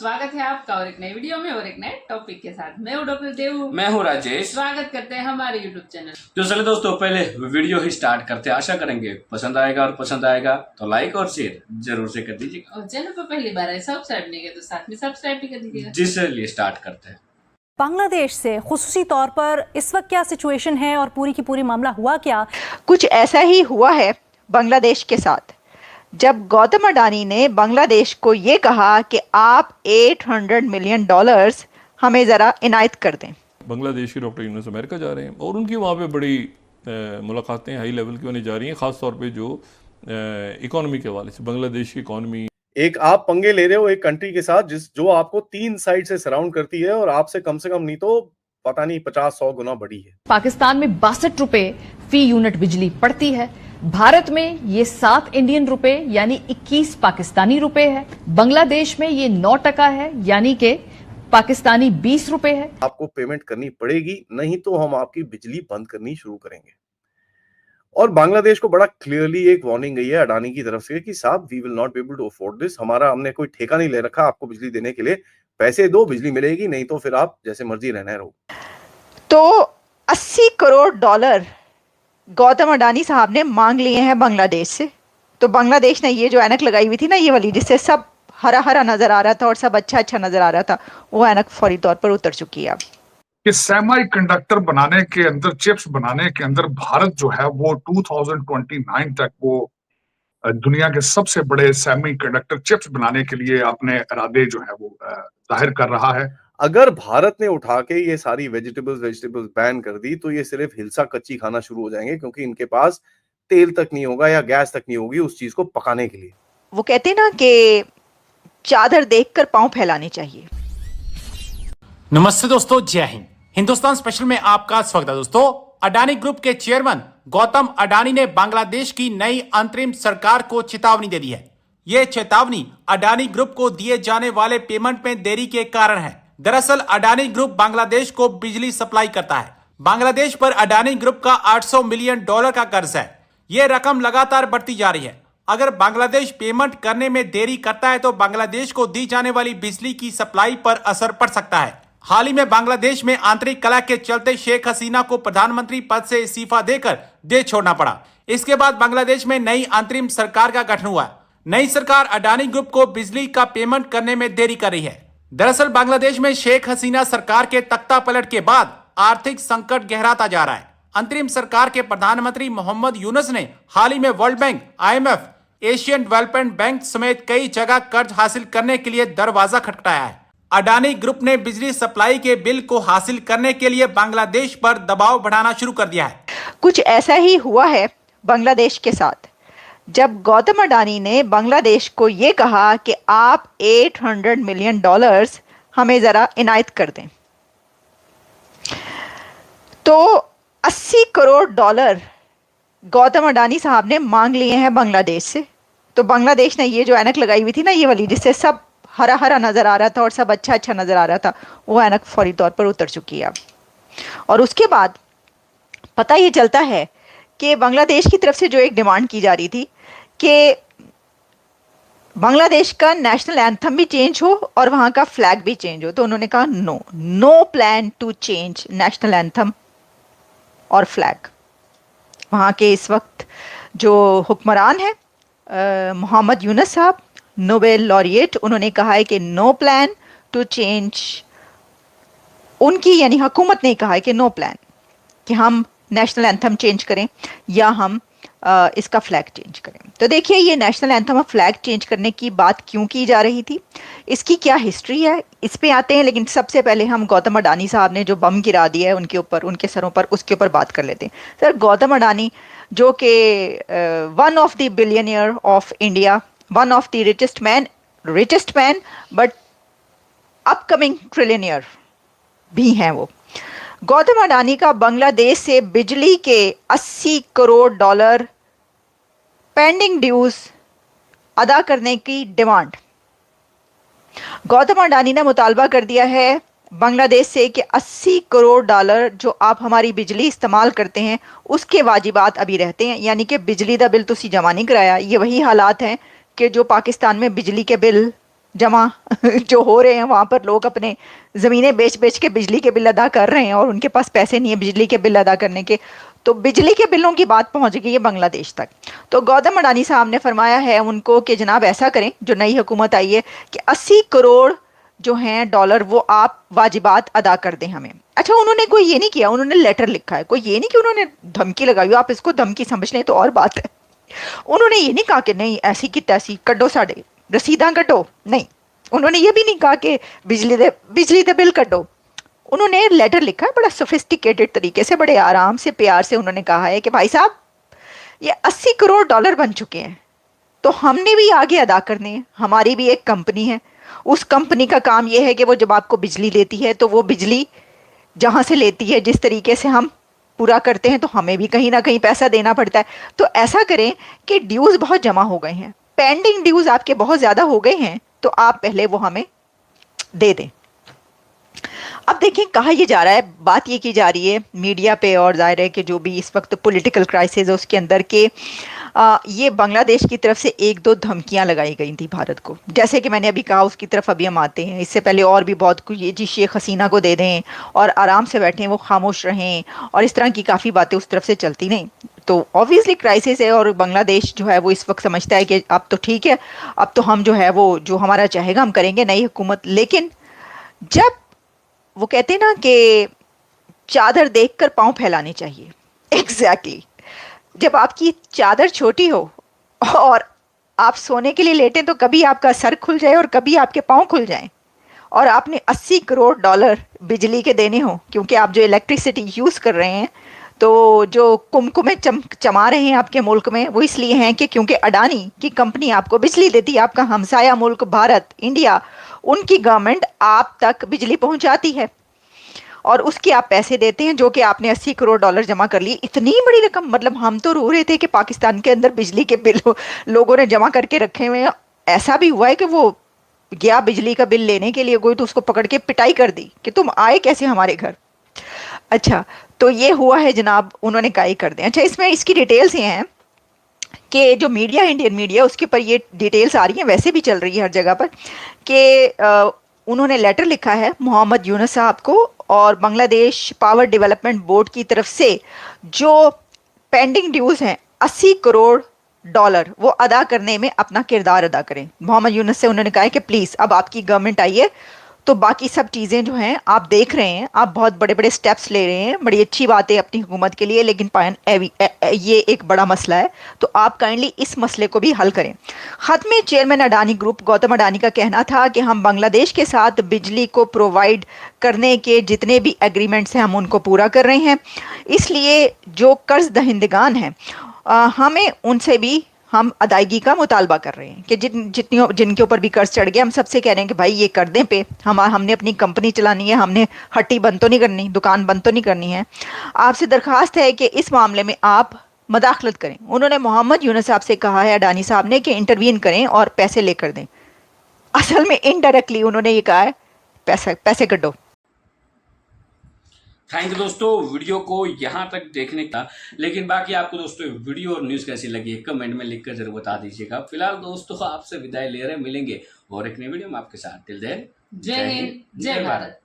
स्वागत है आपका और एक नई वीडियो में और एक नए टॉपिक के साथ। मैं हूं डॉक्टर देव, मैं हूं राजेश। स्वागत करते हैं हमारे यूट्यूब चैनल। तो चले दोस्तों, पहले वीडियो ही स्टार्ट करते हैं। आशा करेंगे पसंद आएगा, और पसंद आएगा तो लाइक और शेयर जरूर से कर दीजिएगा। और चैनल पर पहली बार है सब्सक्राइब नहीं किया तो साथ में सब्सक्राइब भी कर दीजिएगा। जिससे लिए स्टार्ट करते हैं। बांग्लादेश से खुसूसी तौर पर इस वक्त क्या सिचुएशन है और पूरी की पूरी मामला हुआ क्या? कुछ ऐसा ही हुआ है बांग्लादेश के साथ, जब गौतम अडानी ने बांग्लादेश को ये कहा कि आप $800 मिलियन हमें ज़रा इनायत कर दें। बांग्लादेश के डॉक्टर यूनुस अमेरिका जा रहे हैं और उनकी वहाँ पे बड़ी मुलाकातें हाई लेवल की होने जा रही हैं, ख़ास तौर पे जो इकोनॉमी के हवाले से। बांग्लादेश की इकोनॉमी, एक आप पंगे ले रहे हो एक कंट्री के साथ जो आपको 3 साइड से सराउंड करती है और आपसे कम से कम नहीं तो पता नहीं 50-100 गुना बड़ी है। पाकिस्तान में 62 रुपए फी यूनिट बिजली पड़ती है, भारत में ये 7 इंडियन रुपए यानी 21 पाकिस्तानी रुपए है, बांग्लादेश में ये 9% है यानी कि पाकिस्तानी 20 रुपए है। आपको पेमेंट करनी पड़ेगी, नहीं तो हम आपकी बिजली बंद करनी शुरू करेंगे। और बांग्लादेश को बड़ा क्लियरली एक वार्निंग गई है अडानी की तरफ से कि साहब we will not be able to afford this. हमने कोई ठेका नहीं ले रखा आपको बिजली देने के लिए, पैसे दो बिजली मिलेगी, नहीं तो फिर आप जैसे मर्जी रहना रहो। तो $80 करोड़ गौतम अडानी साहब ने मांग लिए हैं बांग्लादेश से। तो बांग्लादेश ने ये जो ऐनक लगाई हुई थी ना, ये वाली जिससे सब हरा हरा नजर आ रहा था और सब अच्छा अच्छा नजर आ रहा था, वो ऐनक फौरी तौर पर उतर चुकी है अब। कि सेमी कंडक्टर बनाने के अंदर, चिप्स बनाने के अंदर भारत जो है वो 2029 तक वो दुनिया के सबसे बड़े सेमी कंडक्टर चिप्स बनाने के लिए अपने इरादे जो है वो जाहिर कर रहा है। अगर भारत ने उठा के ये सारी वेजिटेबल्स बैन कर दी तो ये सिर्फ हिलसा कच्ची खाना शुरू हो जाएंगे, क्योंकि इनके पास तेल तक नहीं होगा या गैस तक नहीं होगी उस चीज को पकाने के लिए। वो कहते हैं ना कि चादर देखकर पांव फैलाने चाहिए। नमस्ते दोस्तों, जय हिंद। हिंदुस्तान स्पेशल में आपका स्वागत है। दोस्तों, अडानी ग्रुप के चेयरमैन गौतम अडानी ने बांग्लादेश की नई अंतरिम सरकार को चेतावनी दे दी है। यह चेतावनी अडानी ग्रुप को दिए जाने वाले पेमेंट में देरी के कारण है। दरअसल अडानी ग्रुप बांग्लादेश को बिजली सप्लाई करता है। बांग्लादेश पर अडानी ग्रुप का $800 मिलियन का कर्ज है। यह रकम लगातार बढ़ती जा रही है। अगर बांग्लादेश पेमेंट करने में देरी करता है तो बांग्लादेश को दी जाने वाली बिजली की सप्लाई पर असर पड़ सकता है। हाल ही में बांग्लादेश में आंतरिक कलह के चलते शेख हसीना को प्रधानमंत्री पद से इस्तीफा देकर देश छोड़ना पड़ा। इसके बाद बांग्लादेश में नई अंतरिम सरकार का गठन हुआ। नई सरकार अडानी ग्रुप को बिजली का पेमेंट करने में देरी कर रही है। दरअसल बांग्लादेश में शेख हसीना सरकार के तख्ता पलट के बाद आर्थिक संकट गहराता जा रहा है। अंतरिम सरकार के प्रधानमंत्री मोहम्मद यूनुस ने हाल ही में world bank, IMF, Asian development bank समेत कई जगह कर्ज हासिल करने के लिए दरवाजा खटखटाया है। अडानी ग्रुप ने बिजली सप्लाई के बिल को हासिल करने के लिए बांग्लादेश पर दबाव बढ़ाना शुरू कर दिया है। कुछ ऐसा ही हुआ है बांग्लादेश के साथ, जब गौतम अडानी ने बांग्लादेश को ये कहा कि आप $800 मिलियन हमें ज़रा इनायत कर दें। तो $80 करोड़ गौतम अडानी साहब ने मांग लिए हैं बांग्लादेश से। तो बांग्लादेश ने ये जो ऐनक लगाई हुई थी ना, ये वाली जिससे सब हरा हरा नजर आ रहा था और सब अच्छा अच्छा नजर आ रहा था, वो ऐनक फौरी तौर पर उतर चुकी है अब। और उसके बाद पता ये चलता है कि बांग्लादेश की तरफ से जो एक डिमांड की जा रही थी कि बांग्लादेश का नेशनल एंथम भी चेंज हो और वहाँ का फ्लैग भी चेंज हो, तो उन्होंने कहा no plan to change national anthem और फ्लैग। वहाँ के इस वक्त जो हुक्मरान है मोहम्मद यूनुस साहब, नोबेल लॉरिएट, उन्होंने कहा है कि नो प्लान टू चेंज। उनकी यानी हुकूमत ने कहा है कि नो प्लान कि हम नेशनल एंथम चेंज करें या हम इसका फ्लैग चेंज करें। तो देखिए, ये नेशनल एंथम और फ्लैग चेंज करने की बात क्यों की जा रही थी, इसकी क्या हिस्ट्री है, इस पे आते हैं। लेकिन सबसे पहले हम गौतम अडानी साहब ने जो बम गिरा दिया है उनके ऊपर, उनके सरों पर, उसके ऊपर बात कर लेते हैं। सर, गौतम अडानी जो कि one of the billionaire of India, one of the richest man but upcoming trillionaire भी हैं वो। गौतम अडानी का बांग्लादेश से बिजली के $80 करोड़ पेंडिंग ड्यूज अदा करने की डिमांड। गौतम अडानी ने मुतालबा कर दिया है बांग्लादेश से कि $80 करोड़ जो आप हमारी बिजली इस्तेमाल करते हैं उसके वाजिबात अभी रहते हैं, यानी कि बिजली का बिल तुसी जमा नहीं कराया। ये वही हालात हैं कि जो पाकिस्तान में बिजली के बिल जमा जो हो रहे हैं, वहां पर लोग अपने जमीनें बेच बेच के बिजली के बिल अदा कर रहे हैं और उनके पास पैसे नहीं है बिजली के बिल अदा करने के, तो बिजली के बिलों की बात पहुंच गई है बांग्लादेश तक। तो गौतम अडानी साहब ने फरमाया है उनको कि जनाब ऐसा करें, जो नई हुकूमत आई है, कि 80 करोड़ जो हैं डॉलर वो आप वाजिबात अदा कर दें हमें। अच्छा, उन्होंने कोई ये नहीं किया, उन्होंने लेटर लिखा है, कोई ये नहीं कि उन्होंने धमकी लगाई हो, आप इसको धमकी समझ लें तो और बात है। उन्होंने ये नहीं कहा कि नहीं ऐसी की तैसी कड्डो साढ़े रसीदा कड्डो, नहीं। उन्होंने ये भी नहीं कहा कि बिजली दे बिल कड्डो। उन्होंने लेटर लिखा है बड़ा सोफिस्टिकेटेड तरीके से, बड़े आराम से प्यार से उन्होंने कहा है कि भाई साहब ये 80 करोड़ डॉलर बन चुके हैं, तो हमने भी आगे अदा करने हैं। हमारी भी एक कंपनी है, उस कंपनी का काम यह है कि वो जब आपको बिजली देती है तो वो बिजली जहाँ से लेती है, जिस तरीके से हम पूरा करते हैं, तो हमें भी कहीं ना कहीं पैसा देना पड़ता है। तो ऐसा करें कि ड्यूज़ बहुत जमा हो गए हैं, पेंडिंग ड्यूज़ आपके बहुत ज़्यादा हो गए हैं, तो आप पहले वो हमें दे दें। अब देखें कहा यह जा रहा है, बात ये की जा रही है मीडिया पे, और जाहिर है कि जो भी इस वक्त पॉलिटिकल क्राइसिस है उसके अंदर के ये बांग्लादेश की तरफ से 1-2 धमकियां लगाई गई थी भारत को। जैसे कि मैंने अभी कहा, उसकी तरफ अभी हम आते हैं। इससे पहले और भी बहुत कुछ, ये जी शेख हसीना को दे दें और आराम से बैठें, वो खामोश रहें, और इस तरह की काफ़ी बातें उस तरफ से चलती नहीं। तो ऑब्वियसली क्राइसिस है और बांग्लादेश जो है वो इस वक्त समझता है कि अब तो ठीक है, अब तो हम जो है वो जो हमारा चाहेगा हम करेंगे, नई हुकूमत। लेकिन जब वो कहते हैं ना कि चादर देखकर पांव फैलाने चाहिए, एग्जैक्टली जब आपकी चादर छोटी हो और आप सोने के लिए लेटें तो कभी आपका सर खुल जाए और कभी आपके पांव खुल जाएं, और आपने 80 करोड़ डॉलर बिजली के देने हो, क्योंकि आप जो इलेक्ट्रिसिटी यूज़ कर रहे हैं, तो जो कुमकुमे चमा रहे हैं आपके मुल्क में, वो इसलिए हैं कि क्योंकि अडानी की कंपनी आपको बिजली देती है। आपका हमसाया मुल्क भारत, इंडिया, उनकी गवर्नमेंट आप तक बिजली पहुंचाती है और उसके आप पैसे देते हैं, जो कि आपने 80 करोड़ डॉलर जमा कर लिए। इतनी बड़ी रकम, मतलब हम तो रो रहे थे कि पाकिस्तान के अंदर बिजली के बिल लोगों ने जमा करके रखे हुए हैं। ऐसा भी हुआ है कि वो गया बिजली का बिल लेने के लिए, कोई तो उसको पकड़ के पिटाई कर दी कि तुम आए कैसे हमारे घर। अच्छा, तो ये हुआ है जनाब, उन्होंने काई कर दें। अच्छा, इसमें इसकी डिटेल्स ये हैं कि जो मीडिया, इंडियन मीडिया, उसके ऊपर ये डिटेल्स आ रही हैं, वैसे भी चल रही है हर जगह पर, कि उन्होंने लेटर लिखा है मोहम्मद यूनुस साहब को और बांग्लादेश पावर डेवलपमेंट बोर्ड की तरफ से जो पेंडिंग ड्यूज़ हैं 80 करोड़ डॉलर, वो अदा करने में अपना किरदार अदा करें। मोहम्मद यूनुस से उन्होंने कहा है कि प्लीज़ अब आपकी गवर्नमेंट आई है, तो बाकी सब चीज़ें जो हैं आप देख रहे हैं, आप बहुत बड़े बड़े स्टेप्स ले रहे हैं, बड़ी अच्छी बात है अपनी हुकूमत के लिए, लेकिन ये एक बड़ा मसला है, तो आप काइंडली इस मसले को भी हल करें। ख़त में चेयरमैन अडानी ग्रुप गौतम अडानी का कहना था कि हम बांग्लादेश के साथ बिजली को प्रोवाइड करने के जितने भी एग्रीमेंट्स हैं हम उनको पूरा कर रहे हैं, इसलिए जो कर्ज दहिंदगान हैं हमें उनसे भी हम अदायगी का मुतालबा कर रहे हैं कि जिनके ऊपर भी कर्ज चढ़ गया, हम सबसे कह रहे हैं कि भाई ये कर दें पे, हमने अपनी कंपनी चलानी है, हमने हट्टी बंद तो नहीं करनी, दुकान बंद तो नहीं करनी है। आपसे दरख्वास्त है कि इस मामले में आप मदाखलत करें। उन्होंने मोहम्मद यूनुस साहब से कहा है अडानी साहब ने कि इंटरवीन करें और पैसे लेकर दें। असल में इनडायरेक्टली उन्होंने ये कहा है पैसे कटो। थैंक यू दोस्तों वीडियो को यहाँ तक देखने का। लेकिन बाकी आपको दोस्तों वीडियो और न्यूज़ कैसी लगी कमेंट में लिखकर जरूर बता दीजिएगा। फिलहाल दोस्तों आपसे विदाई ले रहे, मिलेंगे और एक नई वीडियो में आपके साथ। टिल देन जय हिंद, जय भारत।